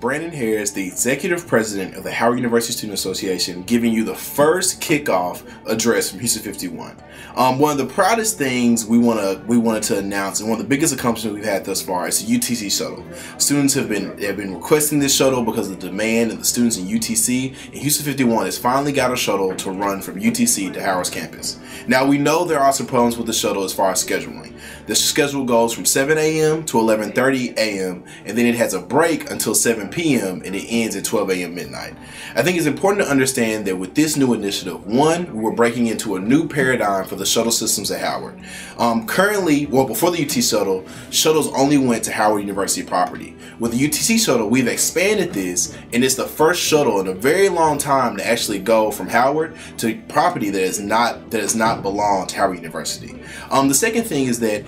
Brandon Harris, the Executive President of the Howard University Student Association, giving you the first kickoff address from HUSA 51. One of the proudest things we wanted to announce, and one of the biggest accomplishments we've had thus far, is the UTC shuttle. Students have been requesting this shuttle because of the demand of the students in UTC, and HUSA 51 has finally got a shuttle to run from UTC to Howard's campus. Now, we know there are some problems with the shuttle as far as scheduling. The schedule goes from 7 a.m. to 11:30 a.m. and then it has a break until 7 p.m. and it ends at 12 a.m. midnight. I think it's important to understand that with this new initiative, one, we're breaking into a new paradigm for the shuttle systems at Howard. Currently, well, before the UT shuttle, shuttles only went to Howard University property. With the UTC shuttle, we've expanded this, and it's the first shuttle in a very long time to actually go from Howard to property that does not belong to Howard University. The second thing is that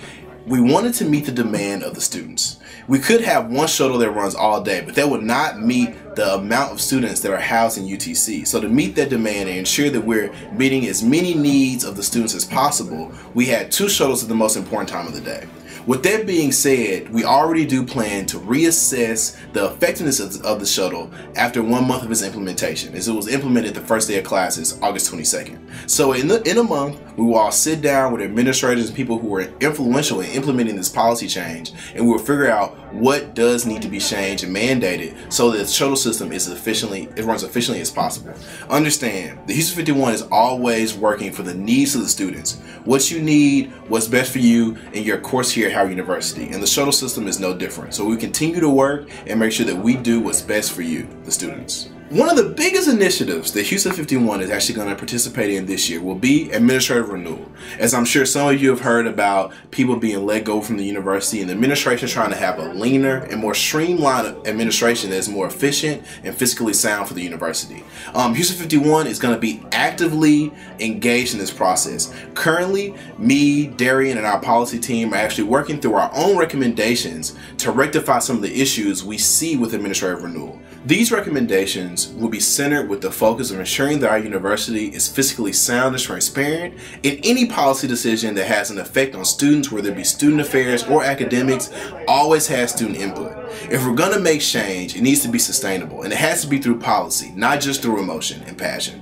we wanted to meet the demand of the students. We could have one shuttle that runs all day, but that would not meet the amount of students that are housed in UTC. So to meet that demand and ensure that we're meeting as many needs of the students as possible, we had two shuttles at the most important time of the day. With that being said, we already do plan to reassess the effectiveness of the shuttle after 1 month of its implementation, as it was implemented the first day of classes, August 22nd. So in a month, we will all sit down with administrators and people who were influential in implementing this policy change, and we'll figure out what does need to be changed and mandated so that the shuttle system runs efficiently as possible. Understand, the HUSA 51 is always working for the needs of the students. What you need, what's best for you, and your course here at Howard University, and the shuttle system is no different. So we continue to work and make sure that we do what's best for you, the students. One of the biggest initiatives that HUSA 51 is actually going to participate in this year will be administrative renewal. As I'm sure some of you have heard about people being let go from the university, and the administration trying to have a leaner and more streamlined administration that is more efficient and fiscally sound for the university. HUSA 51 is going to be actively engaged in this process. Currently, me, Darian, and our policy team are actually working through our own recommendations to rectify some of the issues we see with administrative renewal. These recommendations will be centered with the focus of ensuring that our university is fiscally sound and transparent in any policy decision that has an effect on students, whether it be student affairs or academics, always has student input. If we're going to make change, it needs to be sustainable, and it has to be through policy, not just through emotion and passion.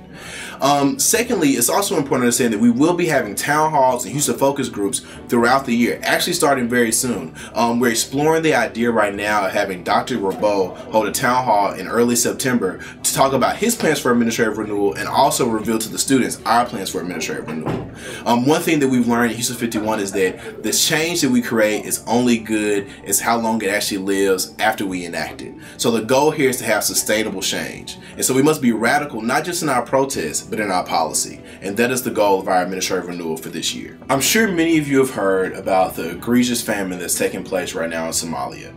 Secondly, it's also important to understand that we will be having town halls and HUSA focus groups throughout the year, actually starting very soon. We're exploring the idea right now of having Dr. Rabeau hold a town hall in early September to talk about his plans for administrative renewal and also reveal to the students our plans for administrative renewal. One thing that we've learned in HUSA 51 is that the change that we create is only good as how long it actually lives after we enact it. So the goal here is to have sustainable change. And so we must be radical, not just in our protests, but in our policy. And that is the goal of our administrative renewal for this year. I'm sure many of you have heard about the egregious famine that's taking place right now in Somalia.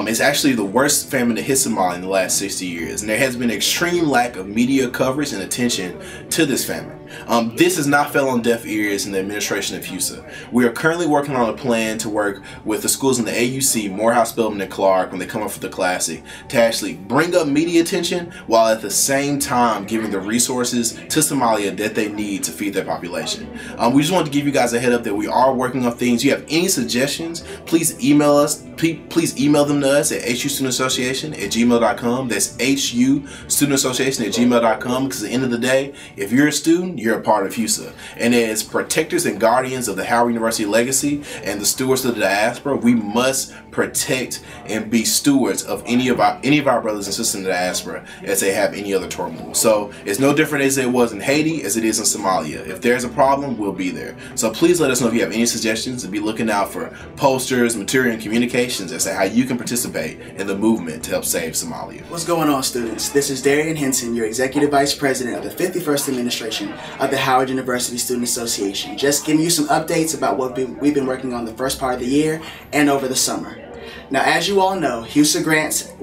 It's actually the worst famine to hit Somalia in the last 60 years, and there has been extreme lack of media coverage and attention to this famine. This has not fell on deaf ears in the administration of HUSA. We are currently working on a plan to work with the schools in the AUC, Morehouse, Spelman, and Clark when they come up for the Classic to actually bring up media attention while at the same time giving the resources to Somalia that they need to feed their population. We just wanted to give you guys a head up that we are working on things. If you have any suggestions, please email us. Please email them to us at hustudentsociation@gmail.com. That's hustudentsociation@gmail.com, because at the end of the day, if you're a student, you're a part of HUSA. And as protectors and guardians of the Howard University legacy and the stewards of the diaspora, we must protect and be stewards of any of our brothers and sisters in the diaspora as they have any other turmoil. So it's no different as it was in Haiti as it is in Somalia. If there's a problem, we'll be there. So please let us know if you have any suggestions, and be looking out for posters, material, and communications as to how you can participate in the movement to help save Somalia. What's going on, students? This is Darian Henson, your Executive Vice President of the 51st Administration of the Howard University Student Association. Just giving you some updates about what we've been working on the first part of the year and over the summer. Now, as you all know, HUSA grants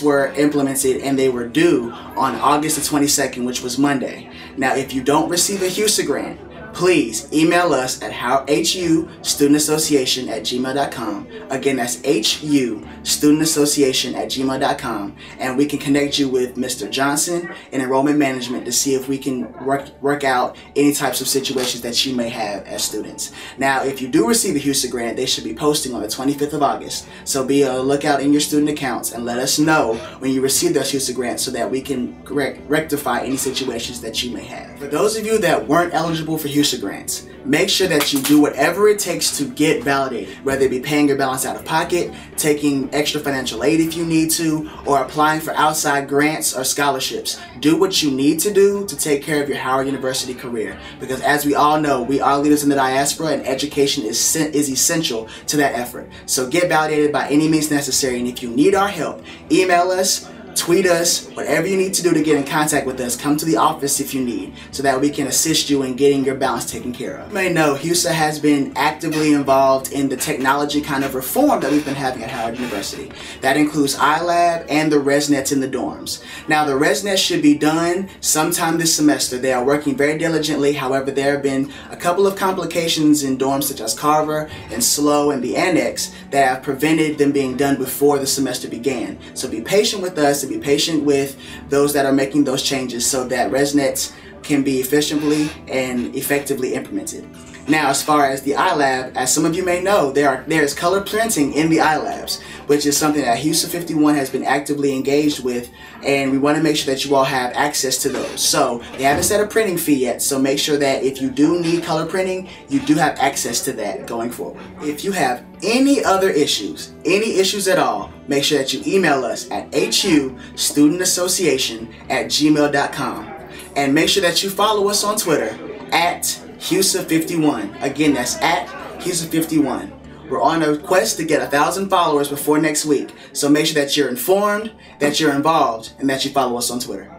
were implemented and they were due on August the 22nd, which was Monday. Now, if you don't receive a HUSA grant, please email us at hustudendassociation@gmail.com. Again, that's hustudendassociation@gmail.com, and we can connect you with Mr. Johnson in enrollment management to see if we can work out any types of situations that you may have as students. Now, if you do receive a HUSA grant, they should be posting on the 25th of August. So be on the lookout in your student accounts and let us know when you receive those HUSA grants so that we can rectify any situations that you may have. For those of you that weren't eligible for HUSA grants, make sure that you do whatever it takes to get validated, whether it be paying your balance out of pocket, taking extra financial aid if you need to, or applying for outside grants or scholarships. Do what you need to do to take care of your Howard University career, because as we all know, we are leaders in the diaspora and education is essential to that effort. So get validated by any means necessary, and if you need our help, email us, tweet us, whatever you need to do to get in contact with us. Come to the office if you need, so that we can assist you in getting your balance taken care of. You may know HUSA has been actively involved in the technology kind of reform that we've been having at Howard University. That includes iLab and the ResNets in the dorms. Now, the ResNets should be done sometime this semester. They are working very diligently. However, there have been a couple of complications in dorms such as Carver and SLO and the Annex that have prevented them being done before the semester began. So be patient with us, to be patient with those that are making those changes so that ResNets can be efficiently and effectively implemented. Now, as far as the iLab, as some of you may know, there is color printing in the iLabs, which is something that HUSA 51 has been actively engaged with, and we want to make sure that you all have access to those. So they haven't set a printing fee yet, so make sure that if you do need color printing, you do have access to that going forward. If you have any other issues, any issues at all, make sure that you email us at hustudendassociation@gmail.com, and make sure that you follow us on Twitter at HUSA 51. Again, that's at HUSA 51. We're on a quest to get 1,000 followers before next week, so make sure that you're informed, that you're involved, and that you follow us on Twitter.